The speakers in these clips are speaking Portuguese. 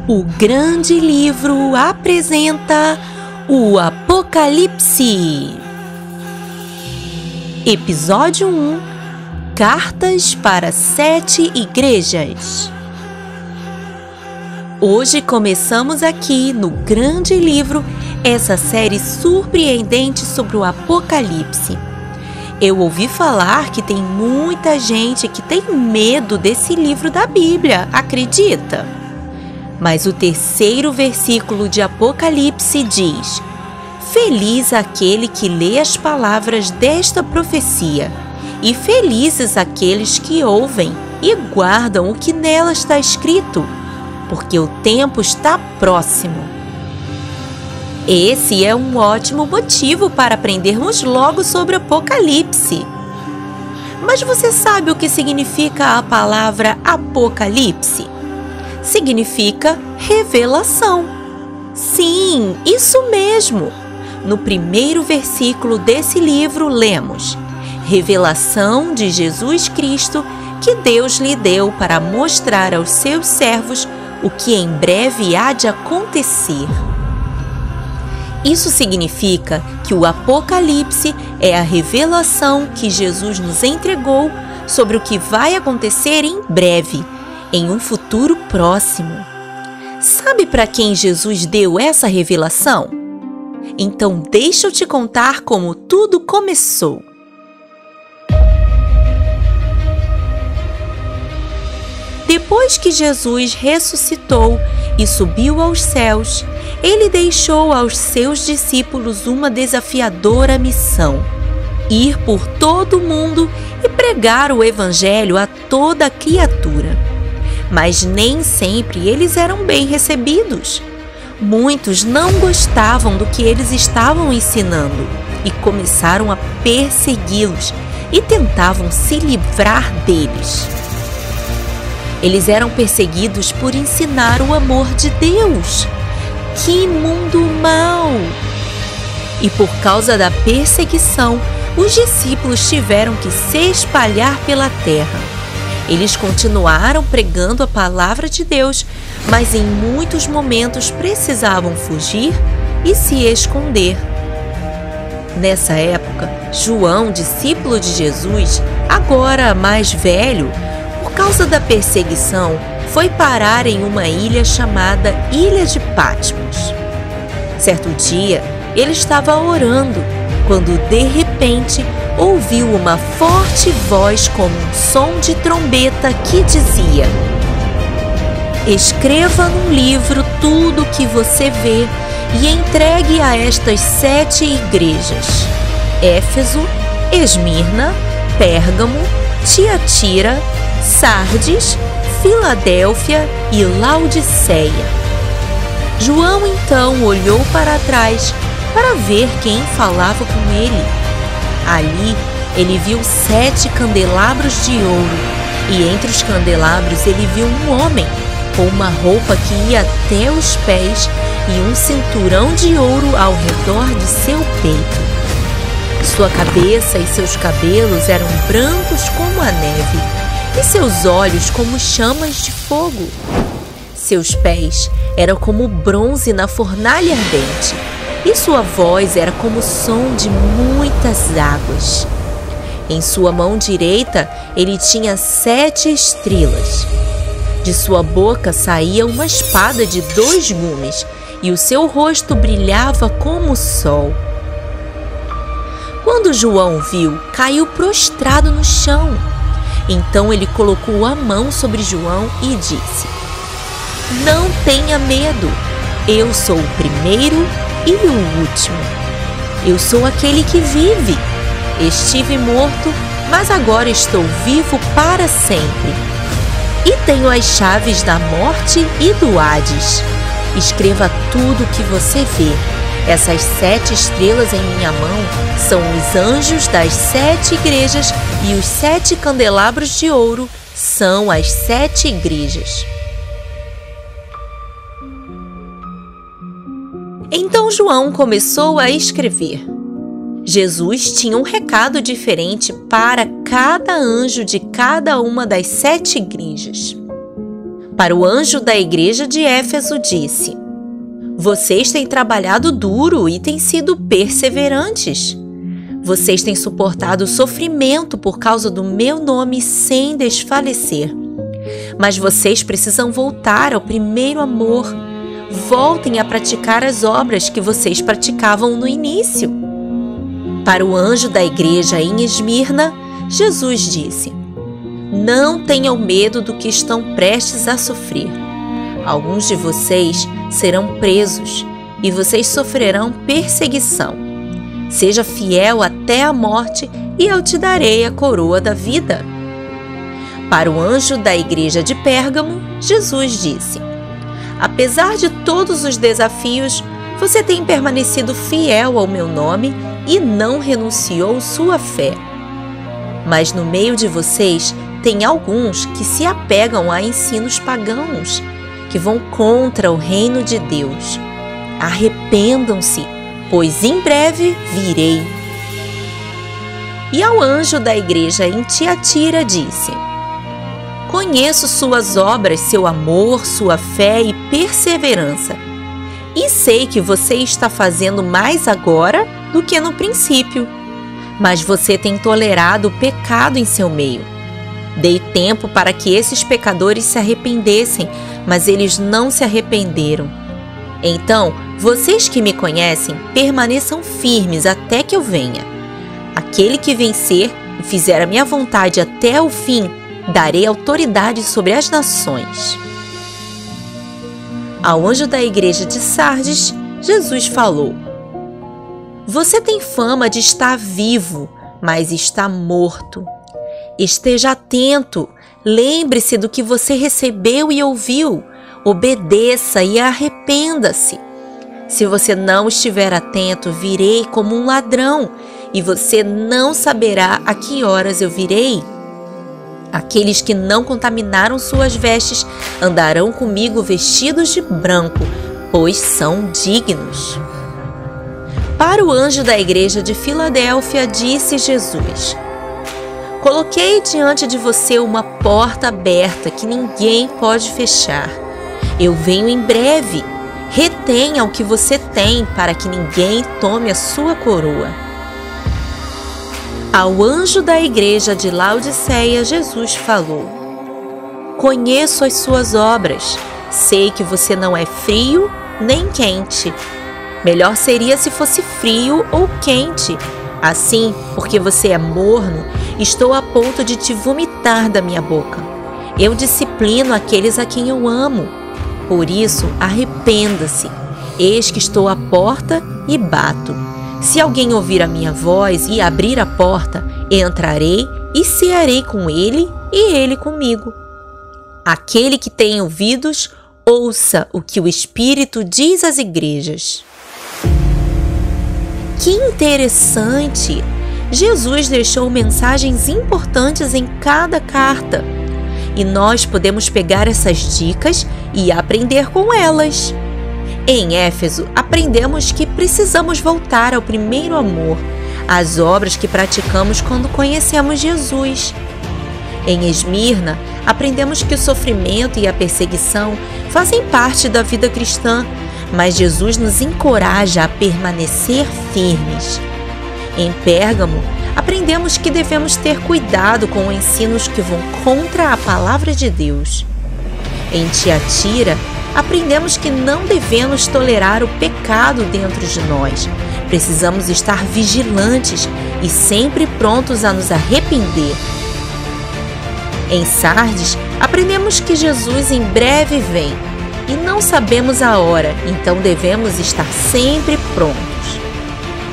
O Grande Livro apresenta o Apocalipse. Episódio 1: Cartas para 7 igrejas. Hoje começamos aqui no Grande Livro essa série surpreendente sobre o Apocalipse. Eu ouvi falar que tem muita gente que tem medo desse livro da Bíblia, acredita? Mas o terceiro versículo de Apocalipse diz: Feliz aquele que lê as palavras desta profecia, e felizes aqueles que ouvem e guardam o que nela está escrito, porque o tempo está próximo. Esse é um ótimo motivo para aprendermos logo sobre Apocalipse. Mas você sabe o que significa a palavra Apocalipse? Significa revelação. Sim, isso mesmo! No primeiro versículo desse livro lemos: Revelação de Jesus Cristo que Deus lhe deu para mostrar aos seus servos o que em breve há de acontecer. Isso significa que o Apocalipse é a revelação que Jesus nos entregou sobre o que vai acontecer em breve, em um futuro próximo. Sabe para quem Jesus deu essa revelação? Então deixa eu te contar como tudo começou. Depois que Jesus ressuscitou e subiu aos céus, ele deixou aos seus discípulos uma desafiadora missão: ir por todo o mundo e pregar o evangelho a toda criatura. Mas nem sempre eles eram bem recebidos. Muitos não gostavam do que eles estavam ensinando e começaram a persegui-los e tentavam se livrar deles. Eles eram perseguidos por ensinar o amor de Deus. Que mundo mau! E por causa da perseguição, os discípulos tiveram que se espalhar pela terra. Eles continuaram pregando a palavra de Deus, mas em muitos momentos precisavam fugir e se esconder. Nessa época, João, discípulo de Jesus, agora mais velho, por causa da perseguição, foi parar em uma ilha chamada Ilha de Patmos. Certo dia, ele estava orando, quando de repente ouviu uma forte voz como um som de trombeta que dizia: Escreva num livro tudo o que você vê e entregue a estas 7 igrejas: Éfeso, Esmirna, Pérgamo, Tiatira, Sardes, Filadélfia e Laodiceia. João então olhou para trás para ver quem falava com ele. Ali ele viu 7 candelabros de ouro, e entre os candelabros ele viu um homem com uma roupa que ia até os pés e um cinturão de ouro ao redor de seu peito. Sua cabeça e seus cabelos eram brancos como a neve, e seus olhos como chamas de fogo. Seus pés eram como bronze na fornalha ardente, e sua voz era como o som de muitas águas. Em sua mão direita ele tinha 7 estrelas. De sua boca saía uma espada de 2 gumes, e o seu rosto brilhava como o sol. Quando João viu, caiu prostrado no chão. Então ele colocou a mão sobre João e disse: Não tenha medo, eu sou o primeiro e o último. Eu sou aquele que vive. Estive morto, mas agora estou vivo para sempre. E tenho as chaves da morte e do Hades. Escreva tudo o que você vê. Essas 7 estrelas em minha mão são os anjos das 7 igrejas, e os 7 candelabros de ouro são as 7 igrejas. Então João começou a escrever. Jesus tinha um recado diferente para cada anjo de cada uma das 7 igrejas. Para o anjo da igreja de Éfeso disse: vocês têm trabalhado duro e têm sido perseverantes. Vocês têm suportado o sofrimento por causa do meu nome sem desfalecer. Mas vocês precisam voltar ao primeiro amor. Voltem a praticar as obras que vocês praticavam no início. Para o anjo da igreja em Esmirna, Jesus disse: não tenham medo do que estão prestes a sofrer. Alguns de vocês serão presos e vocês sofrerão perseguição. Seja fiel até a morte e eu te darei a coroa da vida. Para o anjo da igreja de Pérgamo, Jesus disse: apesar de todos os desafios, você tem permanecido fiel ao meu nome e não renunciou sua fé. Mas no meio de vocês tem alguns que se apegam a ensinos pagãos, que vão contra o reino de Deus. Arrependam-se, pois em breve virei. E ao anjo da igreja em Tiatira disse: conheço suas obras, seu amor, sua fé e perseverança, e sei que você está fazendo mais agora do que no princípio. Mas você tem tolerado o pecado em seu meio. Dei tempo para que esses pecadores se arrependessem, mas eles não se arrependeram. Então, vocês que me conhecem, permaneçam firmes até que eu venha. Aquele que vencer e fizer a minha vontade até o fim, darei autoridade sobre as nações. Ao anjo da igreja de Sardes, Jesus falou: você tem fama de estar vivo, mas está morto. Esteja atento, lembre-se do que você recebeu e ouviu, obedeça e arrependa-se. Se você não estiver atento, virei como um ladrão, e você não saberá a que horas eu virei. Aqueles que não contaminaram suas vestes andarão comigo vestidos de branco, pois são dignos. Para o anjo da igreja de Filadélfia disse Jesus: coloquei diante de você uma porta aberta que ninguém pode fechar. Eu venho em breve. Retenha o que você tem para que ninguém tome a sua coroa. Ao anjo da igreja de Laodiceia, Jesus falou: conheço as suas obras. Sei que você não é frio nem quente. Melhor seria se fosse frio ou quente. Assim, porque você é morno, estou a ponto de te vomitar da minha boca. Eu disciplino aqueles a quem eu amo. Por isso, arrependa-se. Eis que estou à porta e bato. Se alguém ouvir a minha voz e abrir a porta, entrarei e cearei com ele e ele comigo. Aquele que tem ouvidos, ouça o que o Espírito diz às igrejas. Que interessante! Jesus deixou mensagens importantes em cada carta. E nós podemos pegar essas dicas e aprender com elas. Em Éfeso, aprendemos que precisamos voltar ao primeiro amor, às obras que praticamos quando conhecemos Jesus. Em Esmirna, aprendemos que o sofrimento e a perseguição fazem parte da vida cristã, mas Jesus nos encoraja a permanecer firmes. Em Pérgamo, aprendemos que devemos ter cuidado com ensinos que vão contra a palavra de Deus. Em Tiatira, aprendemos que não devemos tolerar o pecado dentro de nós. Precisamos estar vigilantes e sempre prontos a nos arrepender. Em Sardes, aprendemos que Jesus em breve vem e não sabemos a hora, então devemos estar sempre prontos.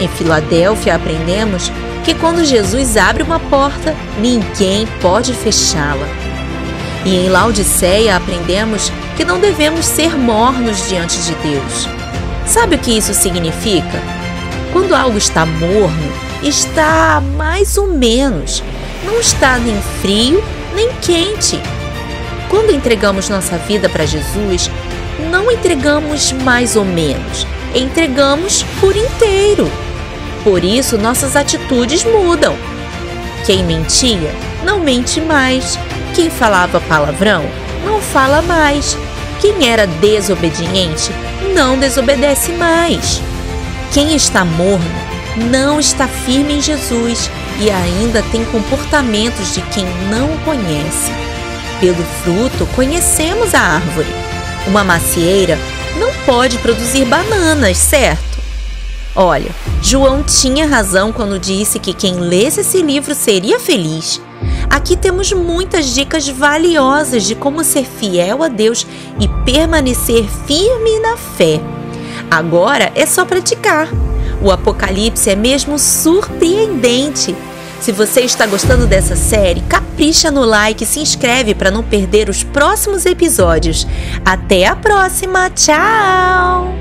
Em Filadélfia, aprendemos que quando Jesus abre uma porta, ninguém pode fechá-la. E em Laodiceia, aprendemos que não devemos ser mornos diante de Deus. Sabe o que isso significa? Quando algo está morno, está mais ou menos, não está nem frio nem quente. Quando entregamos nossa vida para Jesus, não entregamos mais ou menos, entregamos por inteiro. Por isso, nossas atitudes mudam. Quem mentia, não mente mais. Quem falava palavrão, não fala mais. Quem era desobediente não desobedece mais. Quem está morno não está firme em Jesus e ainda tem comportamentos de quem não o conhece. Pelo fruto conhecemos a árvore. Uma macieira não pode produzir bananas, certo? Olha, João tinha razão quando disse que quem lesse esse livro seria feliz. Aqui temos muitas dicas valiosas de como ser fiel a Deus e permanecer firme na fé. Agora é só praticar. O Apocalipse é mesmo surpreendente. Se você está gostando dessa série, capricha no like e se inscreve para não perder os próximos episódios. Até a próxima! Tchau!